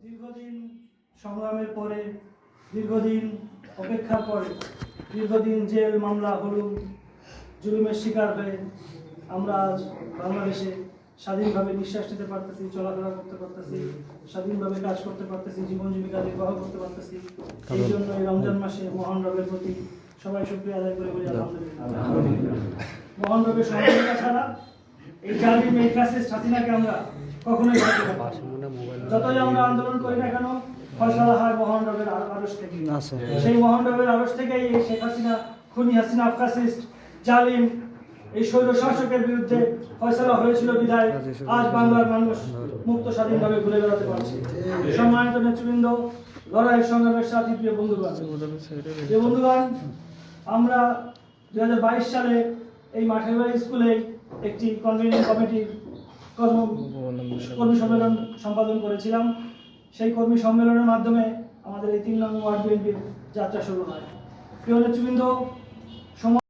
দীর্ঘদিন সংগ্রামের পরে, দীর্ঘদিন অপেক্ষার পরে, দীর্ঘদিন জেল মামলা হলুম জুলুমের শিকার হয়ে আমরা আজ বাংলাদেশে স্বাধীনভাবে নিঃশ্বাস নিতে পারতেছি, চলাফেরা করতে পারতেছি, স্বাধীনভাবে কাজ করতে পারতেছি, জীবন জীবিকা নির্বাহ করতে পারতেছি। এই জন্য এই রমজান মাসে মহান রবের প্রতি সবাই শুকরিয়া আদায় করে বলি আলহামদুলিল্লাহ। মহান রবের সহযোগিতা ছাড়া এই জালিম এই ফ্যাসিস্ট হাসিনাকে আমরা কখনোই ভাবতে পারবো না। যতই আমরা আন্দোলন করি না কেন, ফয়সালা হয় মহান রবের আরশ থেকে। সেই মহান রবের আরশ থেকেই এই শেখ হাসিনা, খুনি হাসিনা, ফ্যাসিস্ট, জালিম এই স্বৈর শাসকের বিরুদ্ধে ফয়সালা হয়েছিল বিধায় আজ বাংলার মানুষ মুক্ত স্বাধীনভাবে ঘুরে বেড়াতে পারছে। সম্মানিত নেতৃবৃন্দ, লড়াইয়ের সংগ্রামের সাথী, প্রিয় বন্ধুগণ, আমরা 2022 সালে এই মাঠের বাড়ি স্কুলে একটি কনভেনিং কমিটির কর্মী সম্মেলন সম্পাদন করেছিলাম। সেই কর্মী সম্মেলনের মাধ্যমে আমাদের এই 3 নং ওয়ার্ড বিএনপির যাত্রা শুরু হয়। প্রিয় নেতৃবৃন্দ,